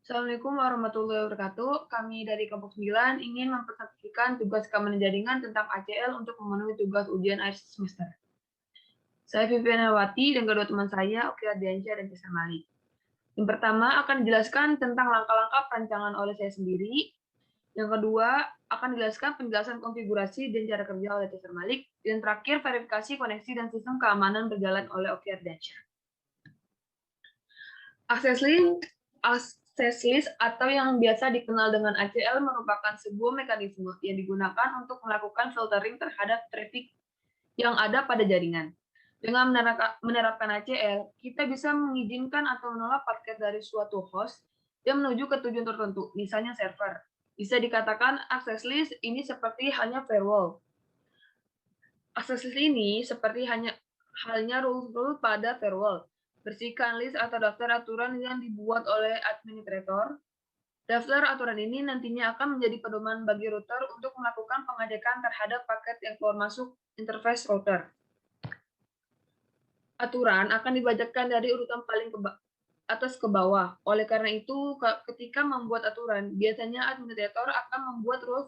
Assalamualaikum warahmatullahi wabarakatuh. Kami dari kelompok 9 ingin mempresentasikan tugas keamanan jaringan tentang ACL untuk memenuhi tugas ujian akhir semester. Saya Vivian Hawati dan kedua teman saya, Oki Ardiansyah dan Cesar Malik. Yang pertama akan dijelaskan tentang langkah-langkah perancangan oleh saya sendiri. Yang kedua akan dijelaskan penjelasan konfigurasi dan cara kerja oleh Cesar Malik. Dan terakhir verifikasi koneksi dan sistem keamanan berjalan oleh Oki Ardiansyah. Access list atau yang biasa dikenal dengan ACL merupakan sebuah mekanisme yang digunakan untuk melakukan filtering terhadap traffic yang ada pada jaringan. Dengan menerapkan ACL, kita bisa mengizinkan atau menolak paket dari suatu host yang menuju ke tujuan tertentu, misalnya server. Bisa dikatakan access list ini seperti halnya firewall. Access list ini seperti halnya rule pada firewall. Bersihkan list atau daftar aturan yang dibuat oleh administrator. Daftar aturan ini nantinya akan menjadi pedoman bagi router untuk melakukan pengecekan terhadap paket yang keluar masuk interface router. Aturan akan dibacakan dari urutan paling atas ke bawah. Oleh karena itu, ketika membuat aturan, biasanya administrator akan membuat rules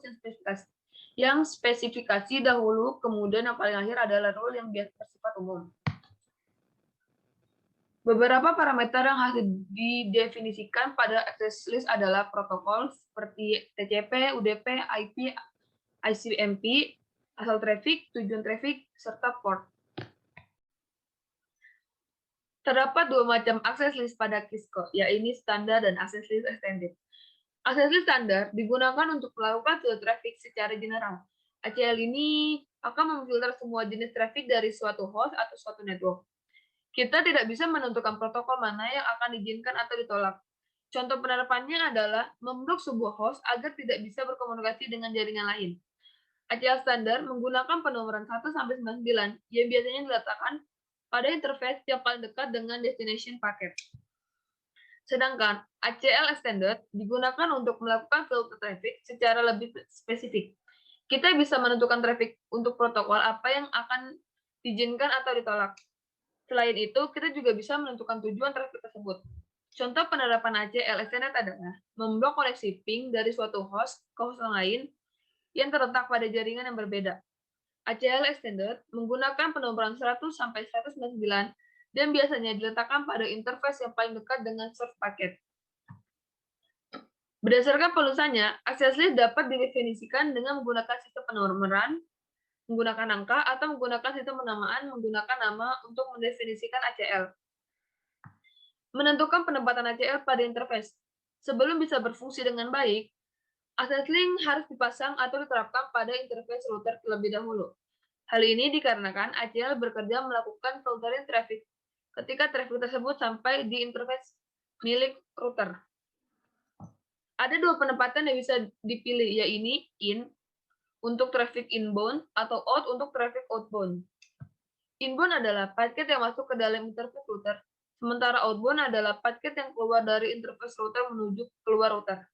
yang spesifikasi dahulu, kemudian yang paling akhir adalah rule yang bersifat umum. Beberapa parameter yang harus didefinisikan pada access list adalah protokol seperti TCP, UDP, IP, ICMP, asal traffic, tujuan traffic, serta port. Terdapat dua macam access list pada Cisco, yaitu standar dan access list extended. Access list standar digunakan untuk melakukan filter traffic secara general. ACL ini akan memfilter semua jenis traffic dari suatu host atau suatu network. Kita tidak bisa menentukan protokol mana yang akan diizinkan atau ditolak. Contoh penerapannya adalah memblok sebuah host agar tidak bisa berkomunikasi dengan jaringan lain. ACL standar menggunakan penomoran 1-99 yang biasanya diletakkan pada interface yang paling dekat dengan destination paket. Sedangkan ACL extended digunakan untuk melakukan filter traffic secara lebih spesifik. Kita bisa menentukan traffic untuk protokol apa yang akan diizinkan atau ditolak. Selain itu, kita juga bisa menentukan tujuan traffic tersebut. Contoh penerapan ACL extended adalah memblok koneksi ping dari suatu host ke host lain yang terletak pada jaringan yang berbeda. ACL extended menggunakan penomoran 100-199 dan biasanya diletakkan pada interface yang paling dekat dengan source paket. Berdasarkan penulisannya, access list dapat didefinisikan dengan menggunakan sistem penomoran, menggunakan angka, atau menggunakan sistem penamaan menggunakan nama untuk mendefinisikan ACL. Menentukan penempatan ACL pada interface. Sebelum bisa berfungsi dengan baik, access link harus dipasang atau diterapkan pada interface router terlebih dahulu. Hal ini dikarenakan ACL bekerja melakukan filtering traffic ketika traffic tersebut sampai di interface milik router. Ada dua penempatan yang bisa dipilih, yaitu in untuk traffic inbound atau out untuk traffic outbound. Inbound adalah paket yang masuk ke dalam interface router, sementara outbound adalah paket yang keluar dari interface router menuju keluar router.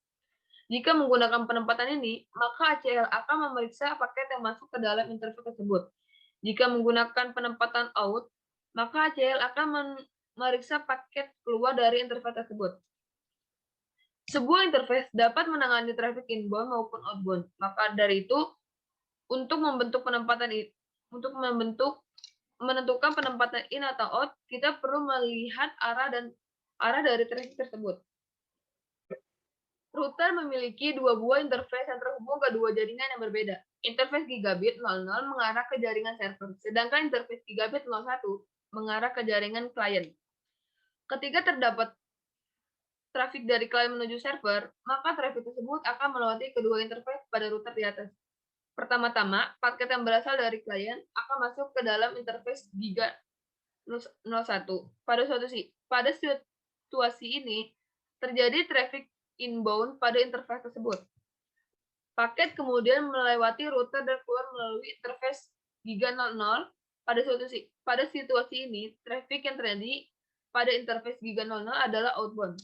Jika menggunakan penempatan ini, maka ACL akan memeriksa paket yang masuk ke dalam interface tersebut. Jika menggunakan penempatan out, maka ACL akan memeriksa paket keluar dari interface tersebut. Sebuah interface dapat menangani traffic inbound maupun outbound. Maka dari itu, untuk menentukan penempatan in atau out, kita perlu melihat arah dari traffic tersebut. Router memiliki dua buah interface yang terhubung ke dua jaringan yang berbeda. Interface gigabit 00 mengarah ke jaringan server, sedangkan interface gigabit 01 mengarah ke jaringan klien. Ketika terdapat traffic dari klien menuju server, maka traffic tersebut akan melewati kedua interface pada router di atas. Pertama-tama, paket yang berasal dari klien akan masuk ke dalam interface Giga 01. Pada situasi ini, terjadi traffic inbound pada interface tersebut. Paket kemudian melewati router dan keluar melalui interface Giga 00. Pada situasi ini, traffic yang terjadi pada interface Giga 00 adalah outbound.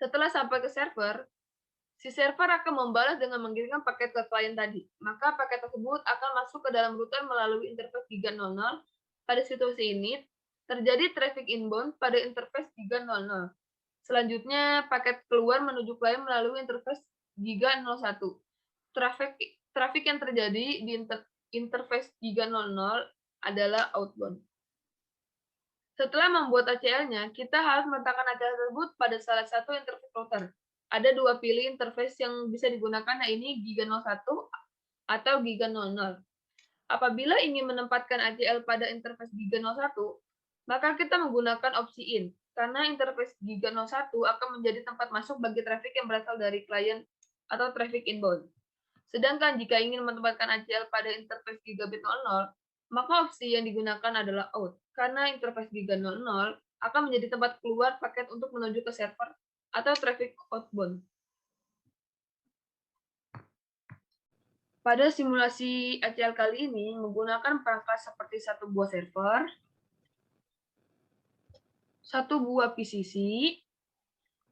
Setelah sampai ke server, si server akan membalas dengan mengirimkan paket ke klien tadi. Maka paket tersebut akan masuk ke dalam router melalui interface Giga 00. Pada situasi ini, terjadi traffic inbound pada interface Giga 00. Selanjutnya, paket keluar menuju klien melalui interface Giga 01. Trafik yang terjadi di interface Giga 00 adalah outbound. Setelah membuat ACL-nya, kita harus meletakkan ACL tersebut pada salah satu interface router. Ada dua pilih interface yang bisa digunakan, yaitu Giga 01 atau Giga 00. Apabila ingin menempatkan ACL pada interface Giga 01, maka kita menggunakan opsi in, karena interface Giga 01 akan menjadi tempat masuk bagi traffic yang berasal dari klien atau traffic inbound. Sedangkan jika ingin menempatkan ACL pada interface Gigabit 00, maka opsi yang digunakan adalah out, karena interface Giga 00 akan menjadi tempat keluar paket untuk menuju ke server atau traffic outbound. Pada simulasi ACL kali ini menggunakan perangkat seperti satu buah server, satu buah PCC,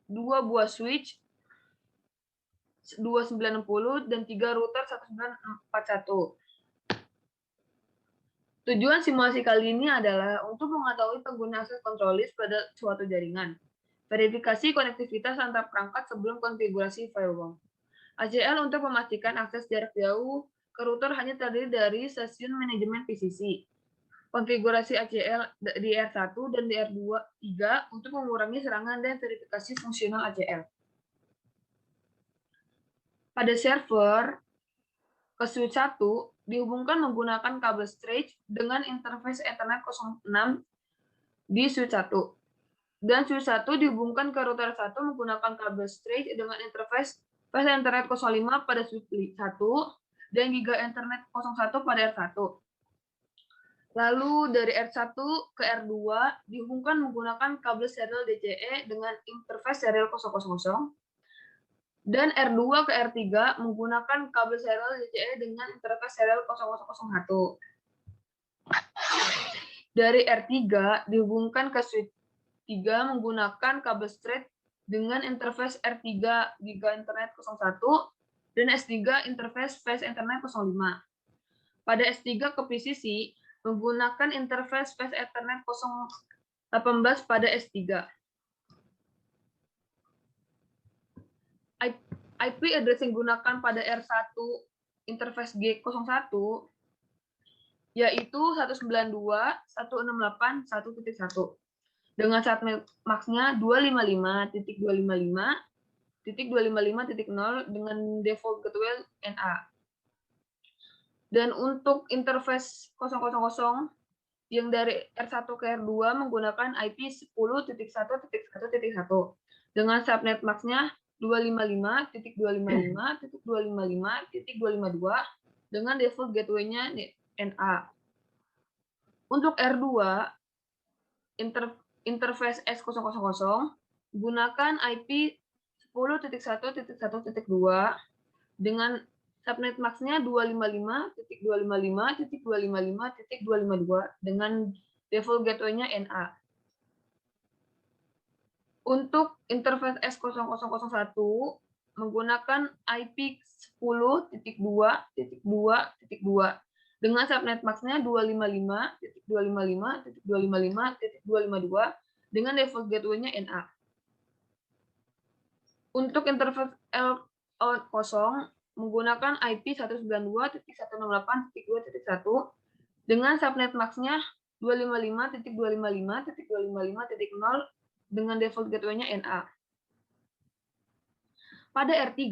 dua buah switch 2960 dan 3 router 1941. Tujuan simulasi kali ini adalah untuk mengetahui pengguna akses control list pada suatu jaringan, verifikasi konektivitas antar perangkat sebelum konfigurasi firewall. ACL untuk memastikan akses jarak jauh ke router hanya terdiri dari stasiun manajemen PCC. Konfigurasi ACL di R1 dan di R3 untuk mengurangi serangan dan verifikasi fungsional ACL. Pada server, ke switch 1 dihubungkan menggunakan kabel straight dengan interface Ethernet 06 di switch 1. Dan switch 1 dihubungkan ke router 1 menggunakan kabel straight dengan interface Fast Ethernet 05 pada switch 1 dan Giga Ethernet 01 pada R1. Lalu dari R1 ke R2 dihubungkan menggunakan kabel serial DCE dengan interface serial 000 dan R2 ke R3 menggunakan kabel serial DCE dengan interface serial 0001. Dari R3 dihubungkan ke switch 3 menggunakan kabel straight dengan interface R3 Giga Ethernet 01 dan S3 interface Fast Ethernet 05. Pada S3 ke PCC menggunakan interface Fast Ethernet 018 pada S3. IP address yang digunakan pada R1 interface G01 yaitu 192.168.1.1 dengan subnet max-nya 255.255.255.0 dengan default gateway NA. Dan untuk interface 000 yang dari R1 ke R2 menggunakan IP 10.1.1.1 dengan subnet max-nya 255.255.255.252 dengan default gateway-nya NA. Untuk R2 interface S000 gunakan IP 10.1.1.2 dengan subnet max-nya 255.255.255.252 dengan default gateway-nya NA. Untuk interface S0001 menggunakan IP 10.2.2.2 dengan subnet max-nya 255.255.255.252 dengan default gateway-nya NA. Untuk interface L0 menggunakan IP 192.168.2.1 dengan subnet max-nya 255.255.255.0 dengan default gateway-nya NA. Pada R3,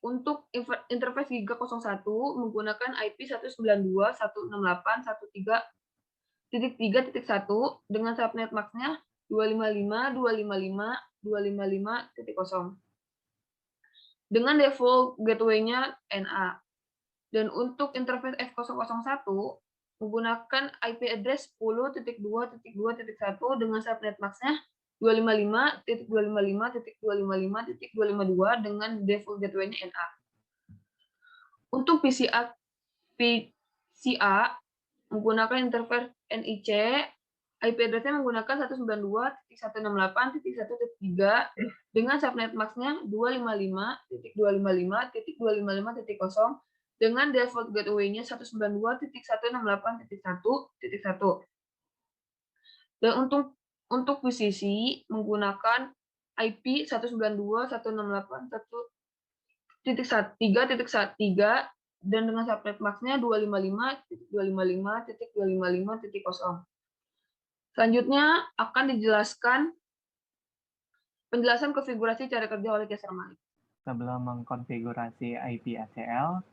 untuk interface Giga 01 menggunakan IP 192.168.1.3.1 dengan subnet max-nya 255.255.255.0 dengan default gateway-nya NA. Dan untuk interface F001 menggunakan IP address 10.2.2.1 dengan subnet max-nya 255.255.255.252 dengan default gateway-nya NA. Untuk PCA menggunakan interface NIC, IP address-nya menggunakan 192.168.1.3 dengan subnet max-nya 255.255.255.0 dengan default gateway-nya 192.168.1.1. Dan untuk PCC menggunakan IP 192.168.1.3.1.3 dan dengan subnet max-nya 255.255.255.0. Selanjutnya akan dijelaskan penjelasan konfigurasi cara kerja oleh Caesar Malik. Sebelum mengkonfigurasi IP ACL,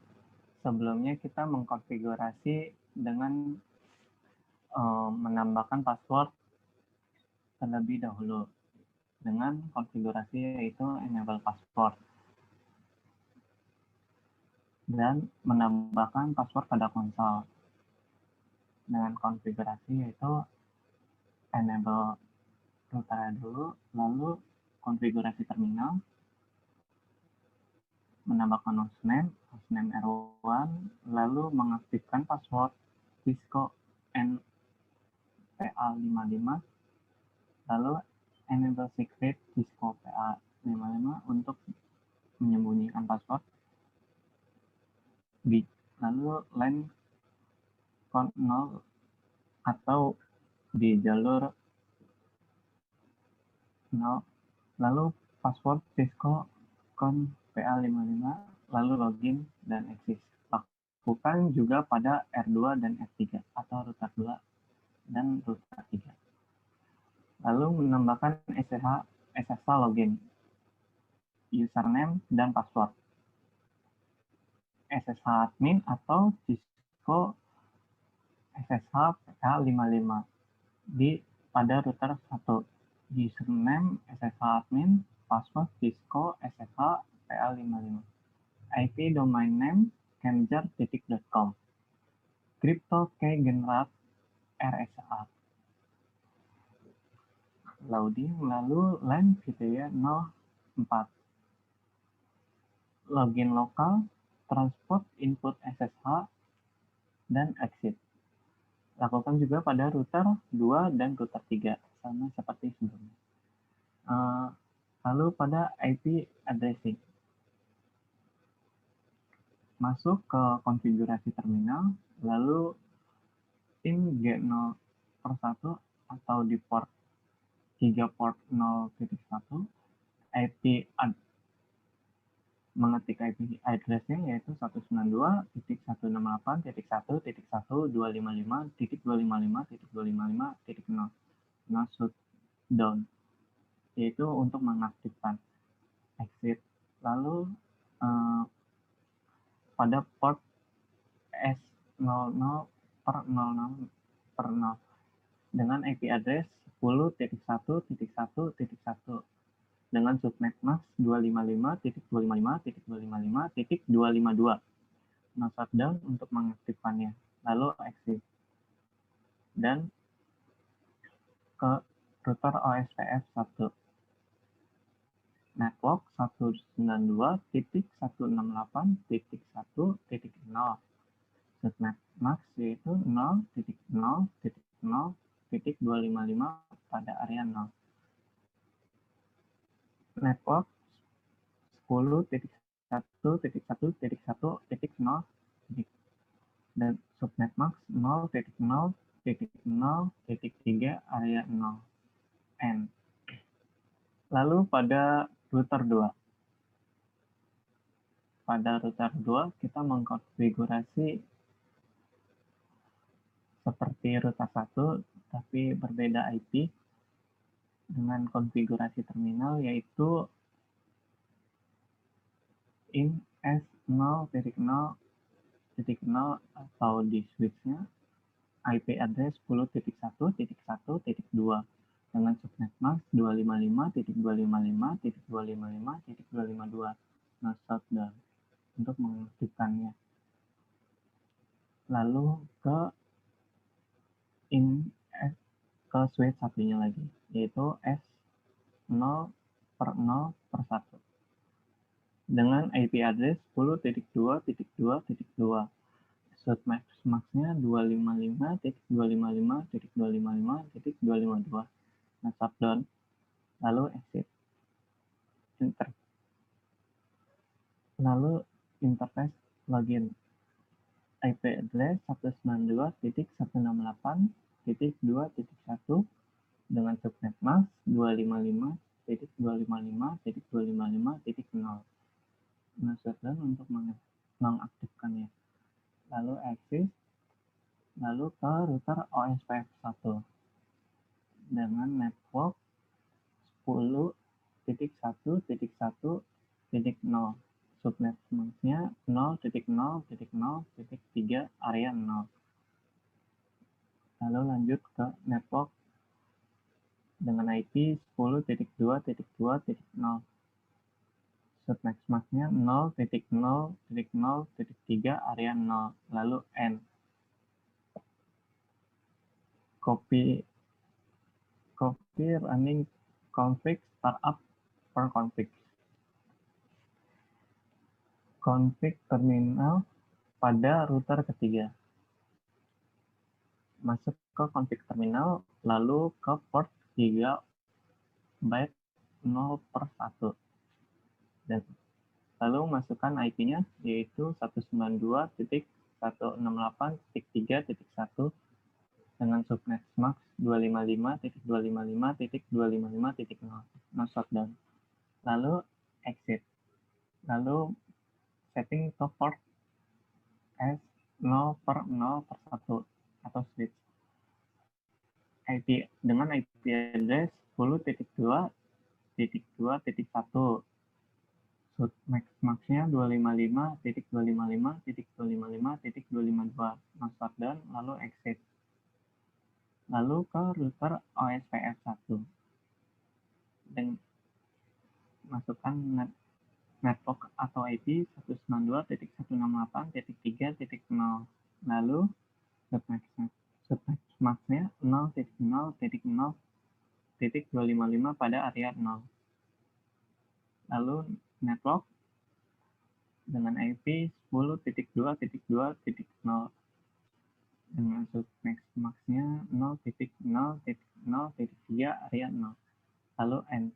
sebelumnya kita mengkonfigurasi dengan menambahkan password terlebih dahulu dengan konfigurasi yaitu enable password dan menambahkan password pada konsol dengan konfigurasi yaitu enable router dulu, lalu konfigurasi terminal, menambahkan hostname R1, lalu mengaktifkan password Cisco NPA55, lalu enable secret Cisco PA55 untuk menyembunyikan password, lalu line count 0 atau di jalur 0, lalu password Cisco con PA55, lalu login dan exit. Lakukan juga pada R2 dan R3 atau router 2 dan router 3. Lalu menambahkan SSH login, username dan password, SSH admin atau Cisco SSH PA55 pada router 1. Username SSH admin, password Cisco SSH PA55. IP domain name kemjar.com. Crypto key generate RSA. Loading, lalu line video 04. Login lokal, transport input SSH, dan exit. Lakukan juga pada router 2 dan router 3, sama seperti sebelumnya. Lalu pada IP addressing. Masuk ke konfigurasi terminal, lalu pin G0/1 atau di port 3 port 0.1, mengetik IP address-nya yaitu 192.168.1.255.255.255.0. Nah, shutdown yaitu untuk mengaktifkan. Exit. Lalu pada port S00/00 dengan IP address 10.1.1.1 dengan subnet max 255.255.255.252. Nah, shutdown untuk mengaktifkannya. Lalu exit. Dan ke router OSPF 1. Network 192.168.1.0. Subnet max yaitu 0.0.0.255 pada area 0. Network 10.1.1.0 dan subnet max 0.0.0.3 area 0 N. Lalu pada router 2. Pada router 2 kita mengkonfigurasi seperti router 1 tapi berbeda IP dengan konfigurasi terminal yaitu in S0.0.0 atau di switch-nya IP address 10.1.1.2 dengan subnet max 255.255.255.252. Nah, shutdown untuk mengaktifkannya. Lalu ke switch satunya lagi yaitu S0/0/1 dengan IP address 10.2.2.2. Subnet max-nya 255.255.255.252. Nah, shutdown. Lalu exit. Lalu interface login. IP address 192.168.2.1 dengan subnet mask 255 192.255.255.0. Nah, shutdown untuk mengaktifkannya. Lalu exit, lalu ke router OSPF1 dengan network 10.1.1.0. Subnet max-nya 0.0.0.3 area 0. Lalu lanjut ke network dengan IP 10.2.2.0. Subnet max-nya 0.0.0.3 area 0. Lalu N. Copy running config startup per config. Config terminal pada router ketiga. Masuk ke config terminal, lalu ke port GB 0/1. Dan lalu masukkan IP-nya, yaitu 192.168.3.1 dengan subnet max 255.255.255.0. No shutdown. Lalu exit. Lalu setting to port S0/0/1 atau switch. IP dengan IP address 10.2.2.1. Subnet max-nya 255.255.255.252. No shutdown, lalu exit. Lalu ke router OSPF1 dan masukkan network atau IP 192.168.3.0. Lalu subnet max-nya 0.0.0.255 pada area 0. Lalu network dengan IP 10.2.2.0 dengan subnet max-nya 0.0.0.3 area 0. Lalu N.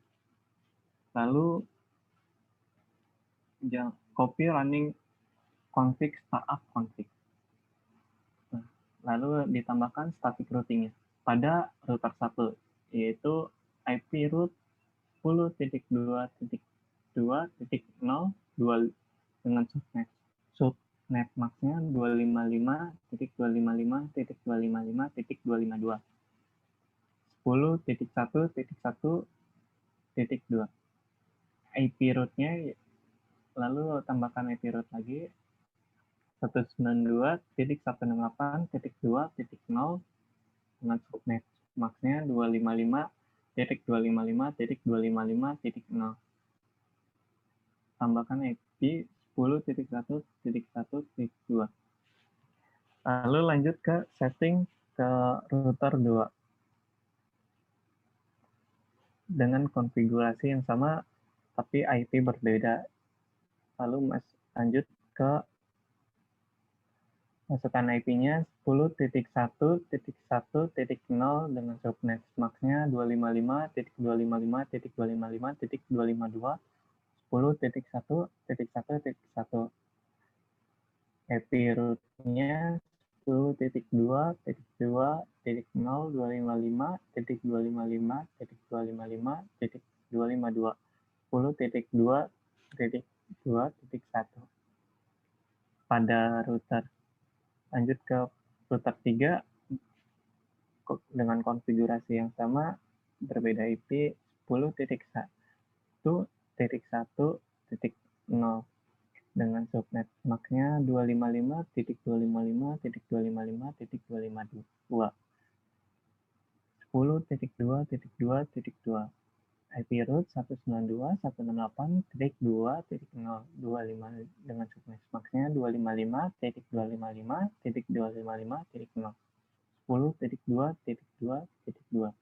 Lalu copy running config startup config. Lalu ditambahkan static routing-nya pada router 1, yaitu IP root 10.2.2.0 dengan subnet max-nya 255.255.255.252. 10.1.1.2. IP root-nya, lalu tambahkan IP root lagi 192.168.2.0 dengan subnet max-nya 255.255.255.0. Tambahkan IP 10.1.1.2. Lalu lanjut ke setting ke router 2 dengan konfigurasi yang sama tapi IP berbeda. Lalu lanjut ke masukkan IP-nya 10.1.1.0 dengan subnet max-nya 255.255.255.252. 10.1.1.1. IP root-nya 10.2.2.255.255.252. 10.2.2.1 pada router. Lanjut ke router 3 dengan konfigurasi yang sama, berbeda IP 10.1.1.0 dengan subnet max-nya 255.255.255.252. 10.2.2.2. IP root 192.168.2.025 dengan subnet max-nya 255.255.255.0. 10.2.2.2.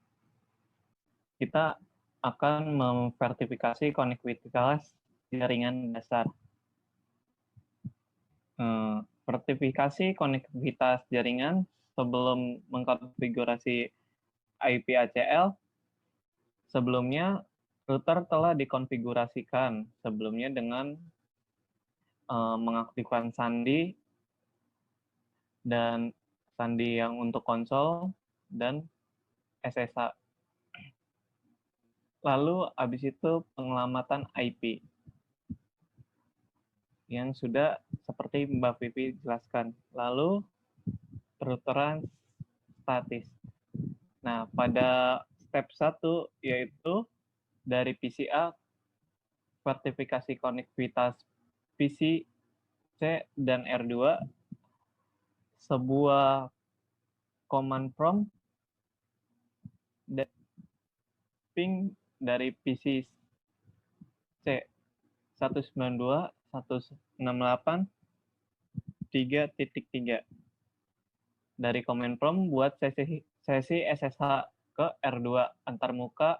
Kita akan memverifikasi konektivitas jaringan dasar. Verifikasi konektivitas jaringan sebelum mengkonfigurasi IP ACL. Sebelumnya, router telah dikonfigurasikan sebelumnya dengan mengaktifkan sandi dan sandi yang untuk konsol dan SSH. Lalu habis itu pengelamatan IP yang sudah seperti Mbak Vivi jelaskan. Lalu peruturan statis. Nah, pada step 1 yaitu dari PCA sertifikasi konektivitas PC C dan R2, sebuah command prompt dan ping dari PC C 192.168.3.3 dari command prompt buat sesi SSH ke R2 antarmuka,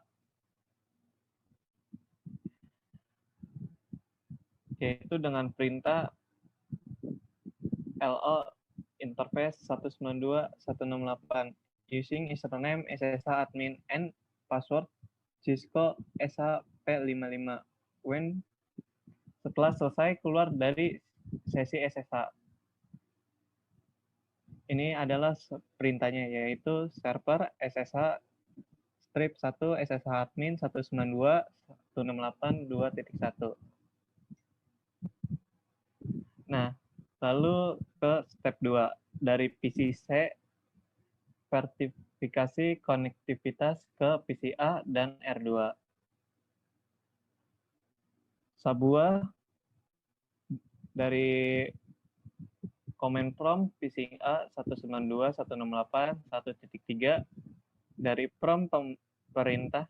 yaitu dengan perintah LO interface 192.168 using username SSH admin and password Cisco SHP55 when setelah selesai keluar dari sesi SSH. Ini adalah perintahnya, yaitu server SSH strip 1 SSH admin 192.168.2.1. Nah, lalu ke step 2 dari PCC sertifikasi konektivitas ke PCA dan R2. Sebuah dari command prompt PCA 192.168.1.3 dari prompt perintah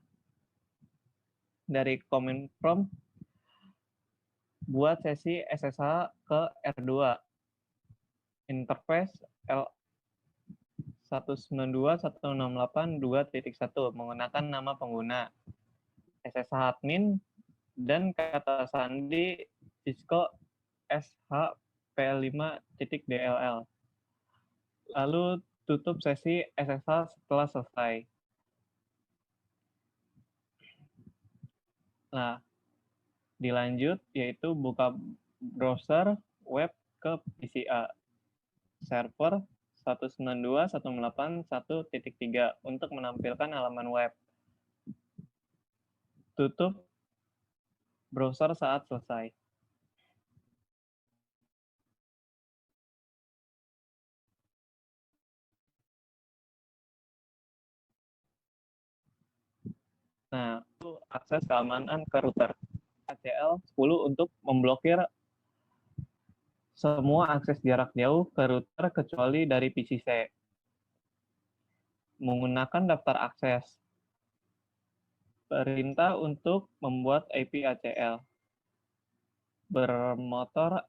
dari command prompt buat sesi SSH ke R2 interface L 192.168.2.1 menggunakan nama pengguna SSH admin dan kata sandi Cisco SHP5.DLL. Lalu tutup sesi SSH setelah selesai. Nah, dilanjut yaitu buka browser web ke PCA server 192.168.1.3 untuk menampilkan halaman web. Tutup browser saat selesai. Nah, itu akses keamanan ke router. ACL 10 untuk memblokir semua akses jarak jauh ke router kecuali dari PCC. Menggunakan daftar akses. Perintah untuk membuat IP ACL. Bernomor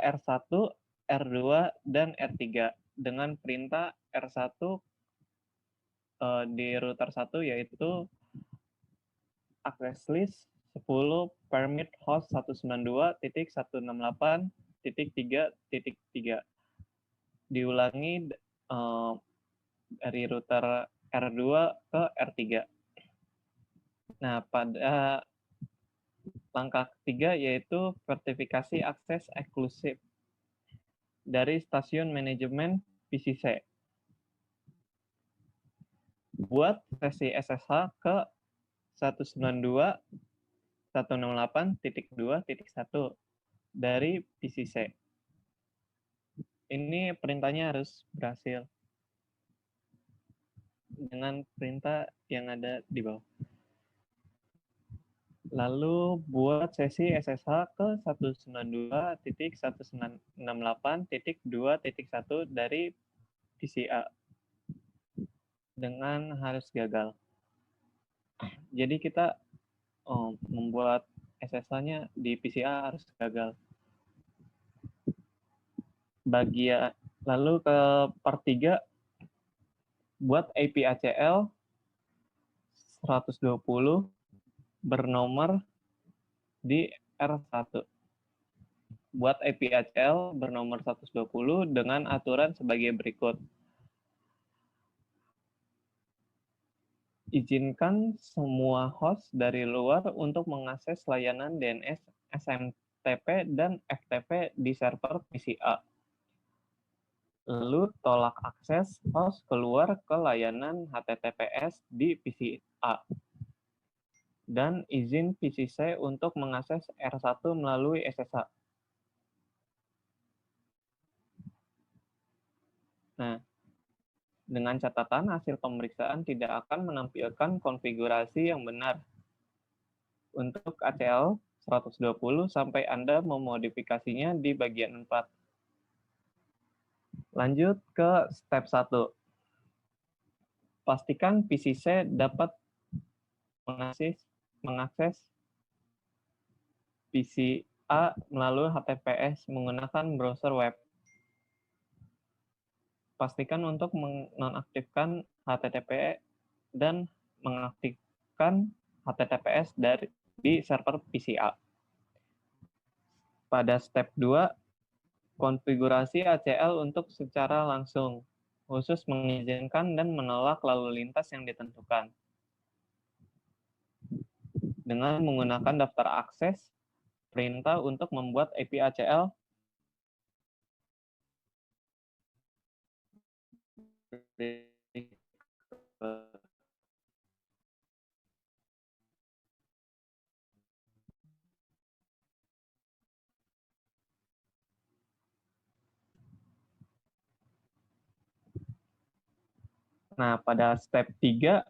R1, R2, dan R3 dengan perintah R1 di router 1 yaitu access list 10 permit host 192.168.3.3 diulangi dari router R2 ke R3. Nah, pada langkah ketiga yaitu sertifikasi akses eksklusif dari stasiun manajemen PCC. Buat sesi SSH ke 192.168.2.1 dari PCC. Ini perintahnya harus berhasil dengan perintah yang ada di bawah. Lalu buat sesi SSH ke 192.168.2.1 dari PCA dengan harus gagal. Jadi kita membuat SSH-nya di PCA harus gagal. Lalu ke part 3 buat IP ACL 120 bernomor di R1. Buat IP ACL bernomor 120 dengan aturan sebagai berikut. Izinkan semua host dari luar untuk mengakses layanan DNS, SMTP, dan FTP di server PCA. Lalu tolak akses host keluar ke layanan HTTPS di PC A. Dan izin PC C untuk mengakses R1 melalui SSH. Nah, dengan catatan hasil pemeriksaan tidak akan menampilkan konfigurasi yang benar untuk ACL 120 sampai Anda memodifikasinya di bagian 4. Lanjut ke step 1. Pastikan PC C dapat mengakses PC A melalui HTTPS menggunakan browser web. Pastikan untuk menonaktifkan HTTP dan mengaktifkan HTTPS di server PC A. Pada step 2, konfigurasi ACL untuk secara langsung, khusus mengizinkan dan menolak lalu lintas yang ditentukan. Dengan menggunakan daftar akses, perintah untuk membuat IP ACL Nah, pada step 3,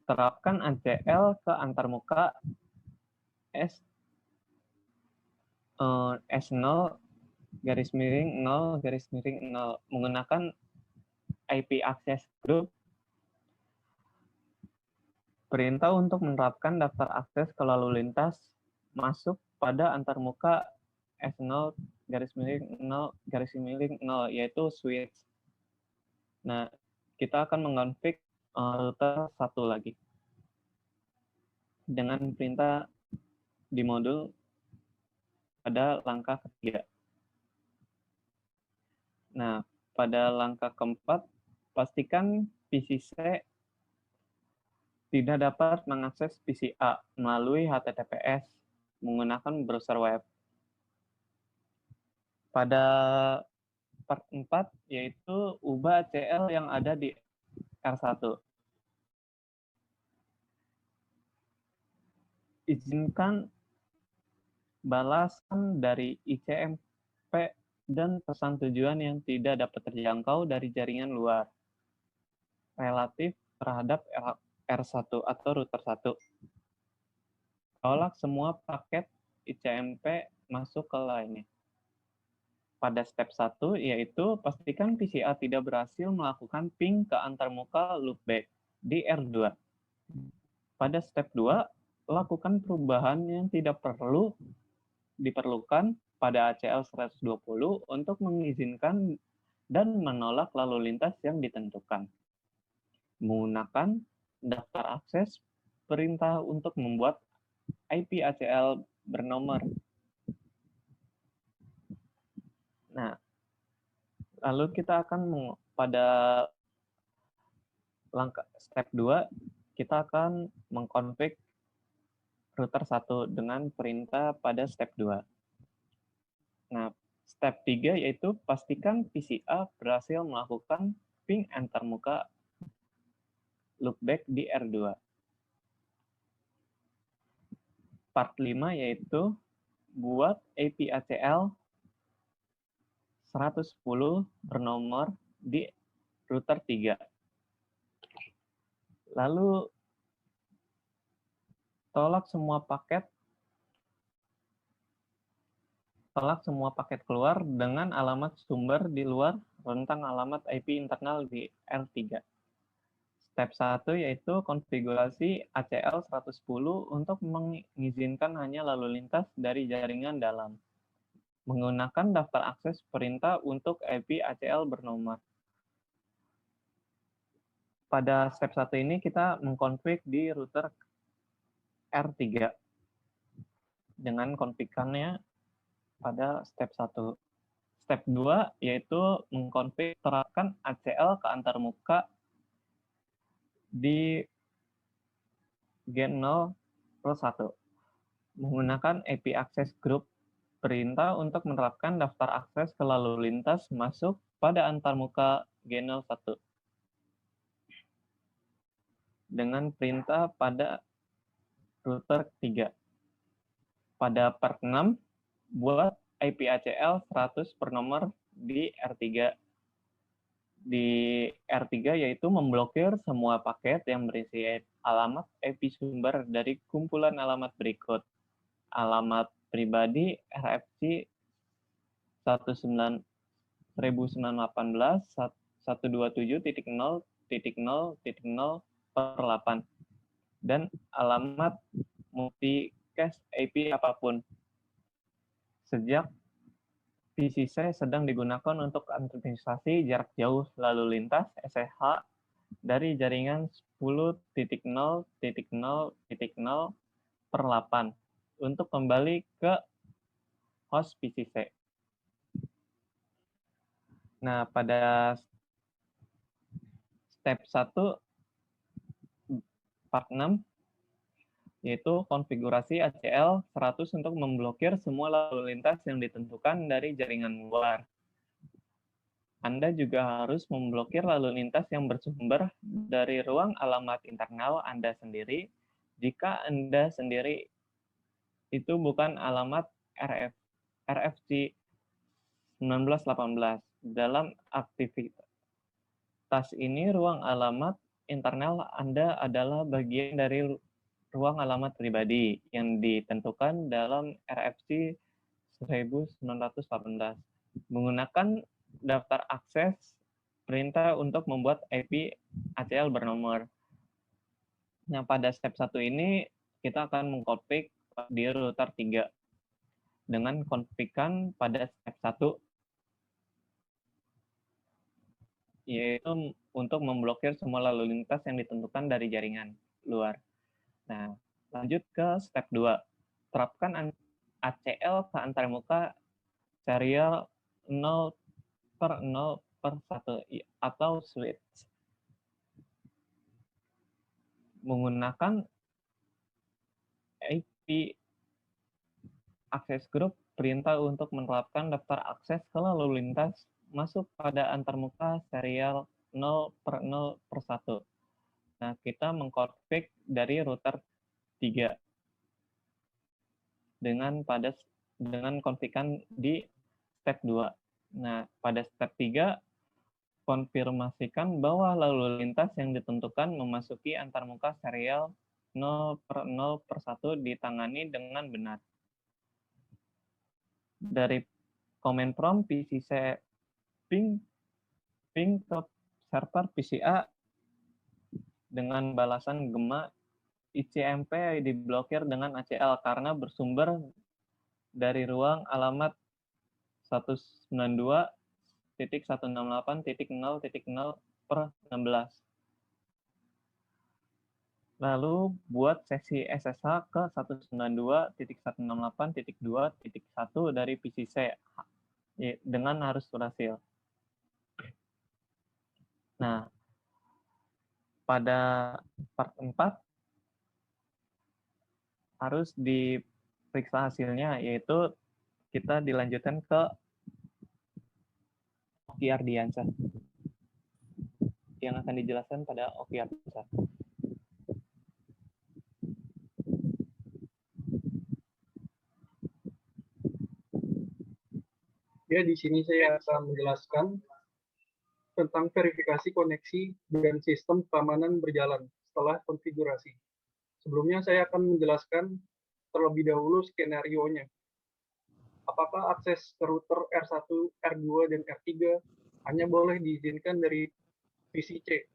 terapkan ACL ke antarmuka S0 garis miring 0 garis miring 0 menggunakan IP access group. Perintah untuk menerapkan daftar akses ke lalu lintas masuk pada antarmuka S0 garis miring 0 garis miring 0 yaitu switch. Nah, kita akan mengonfig router 1 lagi dengan perintah di modul pada langkah ketiga. Nah, pada langkah keempat, pastikan PC C tidak dapat mengakses PC A melalui HTTPS menggunakan browser web. Pada part 4, yaitu ubah ACL yang ada di R1. Izinkan balasan dari ICMP dan pesan tujuan yang tidak dapat terjangkau dari jaringan luar relatif terhadap R1 atau router 1. Tolak semua paket ICMP masuk ke lainnya. Pada step 1, yaitu pastikan PCA tidak berhasil melakukan ping ke antarmuka loopback di R2. Pada step 2, lakukan perubahan yang tidak diperlukan pada ACL 120 untuk mengizinkan dan menolak lalu lintas yang ditentukan. Menggunakan daftar akses perintah untuk membuat IP ACL bernomor. Nah, lalu kita akan pada langkah step 2, kita akan mengkonfig router 1 dengan perintah pada step 2. Nah, step 3 yaitu pastikan PCA berhasil melakukan ping antarmuka loopback di R2. Part 5 yaitu buat IP ACL 110 bernomor di router 3. Lalu tolak semua paket keluar dengan alamat sumber di luar rentang alamat IP internal di R3. Step 1 yaitu konfigurasi ACL 110 untuk mengizinkan hanya lalu lintas dari jaringan dalam. Menggunakan daftar akses perintah untuk IP ACL bernomor. Pada step 1 ini kita mengkonfig di router R3 dengan konfignya pada step 1. Step 2 yaitu mengkonfig terapkan ACL ke antarmuka di Gen 0 plus 1 menggunakan IP access group perintah untuk menerapkan daftar akses ke lalu lintas masuk pada antarmuka G01 dengan perintah pada router 3. Pada part 6, buat IP ACL 100 per nomor di R3. Di R3 yaitu memblokir semua paket yang berisi alamat IP sumber dari kumpulan alamat berikut. Alamat pribadi RFC 1918 127.0.0.0/8 dan alamat multicast IP apapun. Sejak PCC sedang digunakan untuk antisipasi jarak jauh lalu lintas SSH dari jaringan 10.0.0.0/8 untuk kembali ke host PCC. Nah, pada step 1 part 6 yaitu konfigurasi ACL 100 untuk memblokir semua lalu lintas yang ditentukan dari jaringan luar. Anda juga harus memblokir lalu lintas yang bersumber dari ruang alamat internal Anda sendiri jika Anda sendiri itu bukan alamat RFC 1918. Dalam aktivitas ini, ruang alamat internal Anda adalah bagian dari ruang alamat pribadi yang ditentukan dalam RFC 1918. Menggunakan daftar akses perintah untuk membuat IP ACL bernomor. Nah, pada step 1 ini kita akan mengkonfig di router 3 dengan konfigkan pada step 1 yaitu untuk memblokir semua lalu lintas yang ditentukan dari jaringan luar. Nah, lanjut ke step 2. Terapkan ACL ke antarmuka serial 0/0/1 atau switch. Menggunakan IP access group, perintah untuk menerapkan daftar akses ke lalu lintas masuk pada antarmuka serial 0/0/1. Nah, kita mengkonfig dari router 3 dengan konfigkan di step 2. Nah, pada step 3 konfirmasikan bahwa lalu lintas yang ditentukan memasuki antarmuka serial 0/0/1 ditangani dengan benar. Dari command prompt PCC ping ke server PCA dengan balasan gema ICMP diblokir dengan ACL karena bersumber dari ruang alamat 192.168.0.0/16. Lalu buat sesi SSH ke 192.168.2.1 dari PCC dengan harus berhasil. Nah, pada part 4 harus diperiksa hasilnya, yaitu kita dilanjutkan ke Oki Ardiansyah yang akan dijelaskan pada Oki Ardiansyah. Ya, di sini saya akan menjelaskan tentang verifikasi koneksi dan sistem keamanan berjalan setelah konfigurasi. Sebelumnya saya akan menjelaskan terlebih dahulu skenario-nya. Apakah akses ke router R1, R2, dan R3 hanya boleh diizinkan dari PCC.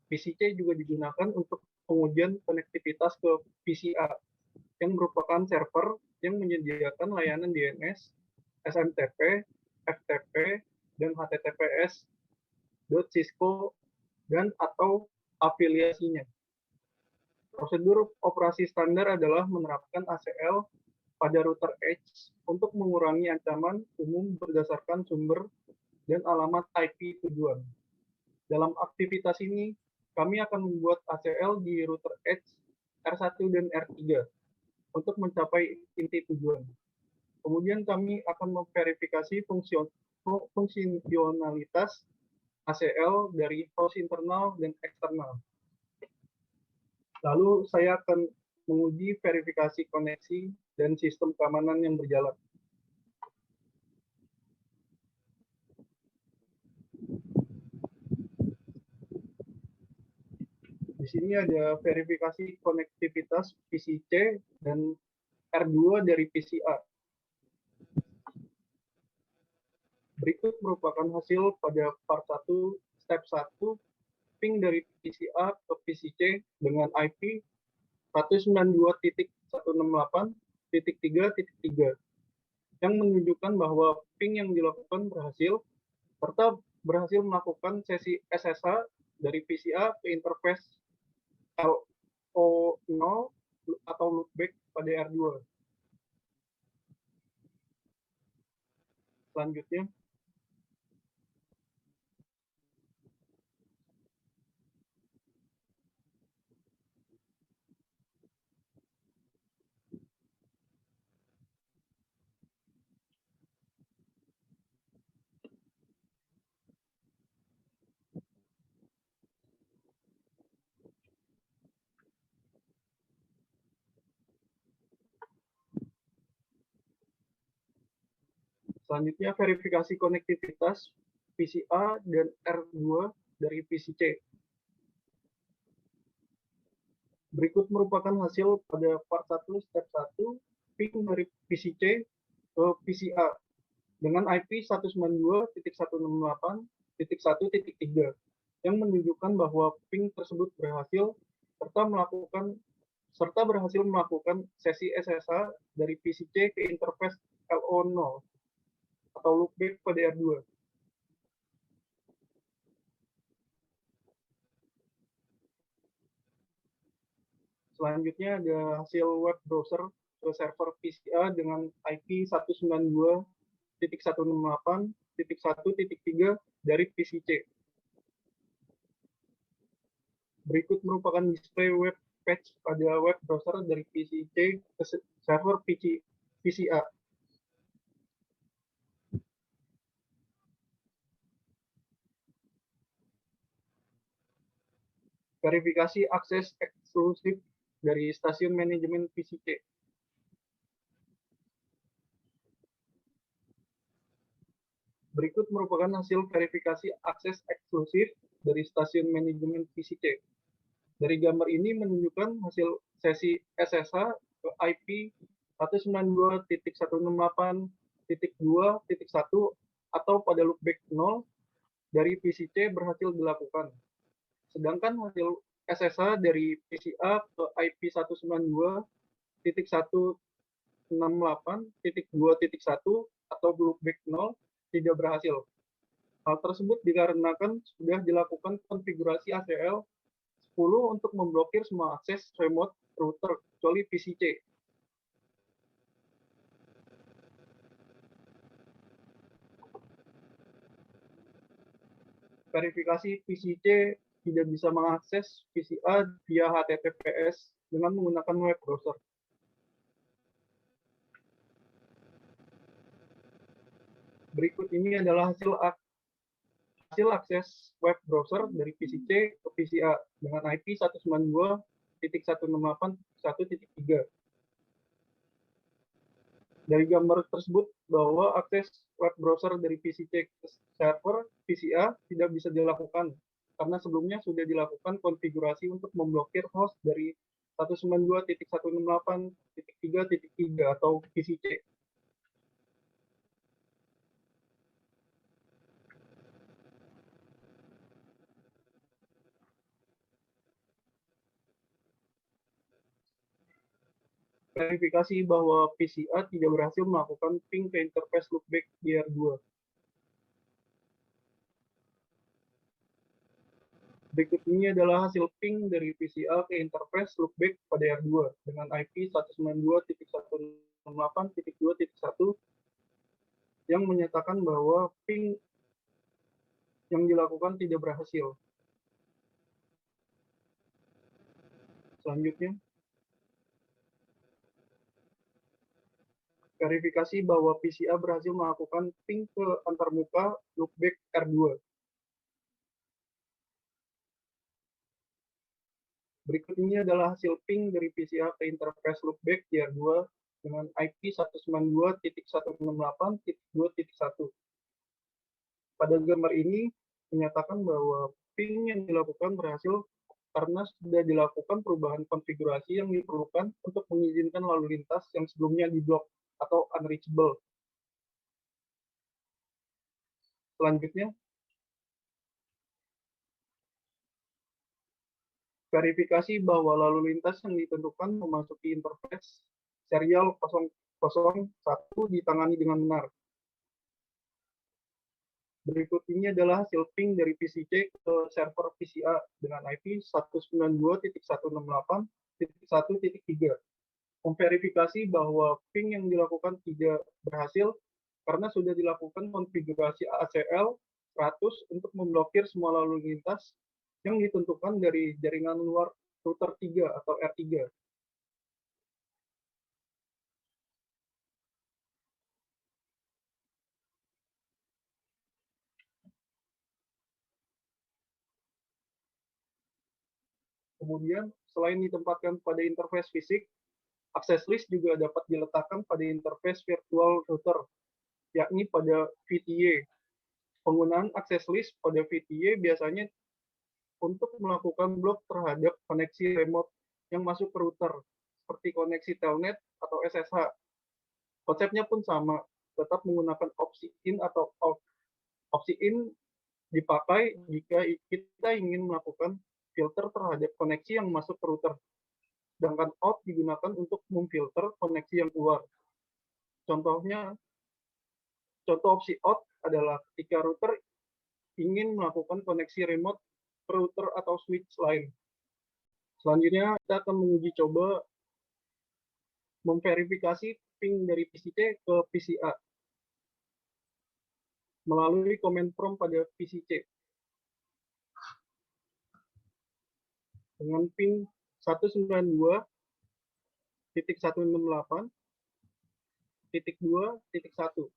PCC juga digunakan untuk pengujian konektivitas ke PCA, yang merupakan server yang menyediakan layanan DNS, SMTP, FTP, dan HTTPS, .cisco, dan atau afiliasinya. Prosedur operasi standar adalah menerapkan ACL pada router edge untuk mengurangi ancaman umum berdasarkan sumber dan alamat IP tujuan. Dalam aktivitas ini, kami akan membuat ACL di router edge R1 dan R3 untuk mencapai inti tujuan. Kemudian kami akan memverifikasi fungsionalitas ACL dari host internal dan eksternal. Lalu saya akan menguji verifikasi koneksi dan sistem keamanan yang berjalan. Di sini ada verifikasi konektivitas PCC dan R2 dari PCA. Berikut merupakan hasil pada part 1, step 1, ping dari PCA ke PCC dengan IP 192.168.3.3 yang menunjukkan bahwa ping yang dilakukan berhasil, serta berhasil melakukan sesi SSH dari PCA ke interface LO0 atau loopback pada R2. Selanjutnya, verifikasi konektivitas PCA dan R2 dari PCC. Berikut merupakan hasil pada part 1, step 1, ping dari PCC ke PCA dengan IP 192.168.1.3 yang menunjukkan bahwa ping tersebut berhasil serta berhasil melakukan sesi SSH dari PCC ke interface LO0 atau loopback pada R2. Selanjutnya ada hasil web browser ke server PCA dengan IP 192.168.1.3 dari PCC. Berikut merupakan display web page pada web browser dari PCC ke server PCA. Verifikasi akses eksklusif dari stasiun manajemen PCC. Berikut merupakan hasil verifikasi akses eksklusif dari stasiun manajemen PCC. Dari gambar ini menunjukkan hasil sesi SSH ke IP 192.168.2.1 atau pada loopback 0 dari PCC berhasil dilakukan. Sedangkan hasil SSH dari PCA ke IP 192.168.2.1 atau loopback 0 tidak berhasil. Hal tersebut dikarenakan sudah dilakukan konfigurasi ACL 10 untuk memblokir semua akses remote router kecuali PCC. Verifikasi PCC tidak bisa mengakses PCA via HTTPS dengan menggunakan web browser. Berikut ini adalah hasil akses web browser dari PCC ke PCA dengan IP 192.168.1.3. Dari gambar tersebut bahwa akses web browser dari PCC ke server PCA tidak bisa dilakukan karena sebelumnya sudah dilakukan konfigurasi untuk memblokir host dari 192.168.3.3 atau PCC. Verifikasi bahwa PCA tidak berhasil melakukan ping ke interface loopback di R2. Berikut ini adalah hasil ping dari PCA ke interface loopback pada R2 dengan IP 192.168.2.1 yang menyatakan bahwa ping yang dilakukan tidak berhasil. Selanjutnya, Verifikasi bahwa PCA berhasil melakukan ping ke antarmuka loopback R2. Berikut ini adalah hasil ping dari PCA ke interface loopback di R2 dengan IP 192.168.2.1. Pada gambar ini menyatakan bahwa ping yang dilakukan berhasil karena sudah dilakukan perubahan konfigurasi yang diperlukan untuk mengizinkan lalu lintas yang sebelumnya diblok atau unreachable. Selanjutnya, verifikasi bahwa lalu lintas yang ditentukan memasuki interface serial 001 ditangani dengan benar. Berikut ini adalah hasil ping dari PCC ke server PCA dengan IP 192.168.1.3. Memverifikasi bahwa ping yang dilakukan tidak berhasil karena sudah dilakukan konfigurasi ACL 100 untuk memblokir semua lalu lintas yang ditentukan dari jaringan luar router 3 atau R3. Kemudian, selain ditempatkan pada interface fisik, akses list juga dapat diletakkan pada interface virtual router, yakni pada VTA. Penggunaan akses list pada VTA biasanya untuk melakukan blok terhadap koneksi remote yang masuk ke router, seperti koneksi telnet atau SSH. Konsepnya pun sama, tetap menggunakan opsi in atau out. Opsi in dipakai jika kita ingin melakukan filter terhadap koneksi yang masuk ke router. Sedangkan out digunakan untuk memfilter koneksi yang keluar. Contoh opsi out adalah ketika router ingin melakukan koneksi remote ke router atau switch lain. Selanjutnya, kita akan menguji coba memverifikasi ping dari PCC ke PCA melalui command prompt pada PCC. Dengan ping 192.168.2.1.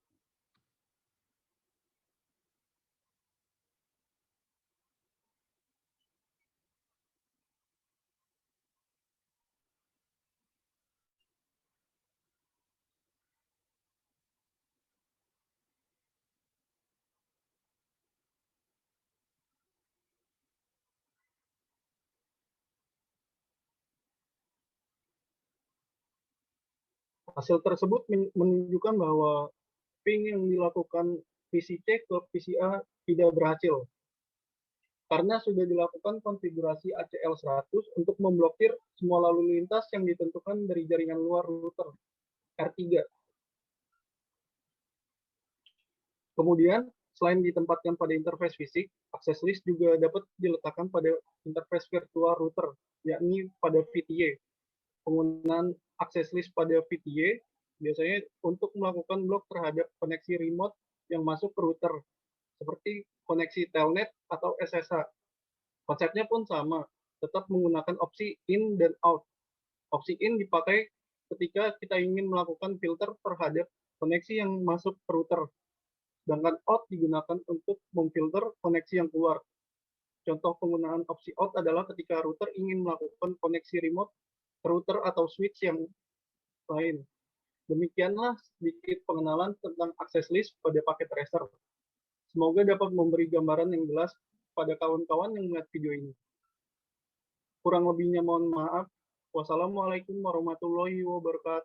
Hasil tersebut menunjukkan bahwa ping yang dilakukan PCC ke PCA tidak berhasil karena sudah dilakukan konfigurasi ACL 100 untuk memblokir semua lalu lintas yang ditentukan dari jaringan luar router R3. Kemudian, selain ditempatkan pada interface fisik, akses list juga dapat diletakkan pada interface virtual router, yakni pada VTA. Penggunaan akses list pada VTA biasanya untuk melakukan blok terhadap koneksi remote yang masuk ke router, seperti koneksi telnet atau SSH. Konsepnya pun sama, tetap menggunakan opsi in dan out. Opsi in dipakai ketika kita ingin melakukan filter terhadap koneksi yang masuk ke router, sedangkan out digunakan untuk memfilter koneksi yang keluar. Contoh penggunaan opsi out adalah ketika router ingin melakukan koneksi remote ke router atau switch yang lain. Demikianlah sedikit pengenalan tentang akses list pada paket tracer. Semoga dapat memberi gambaran yang jelas pada kawan-kawan yang melihat video ini. Kurang lebihnya mohon maaf. Wassalamualaikum warahmatullahi wabarakatuh.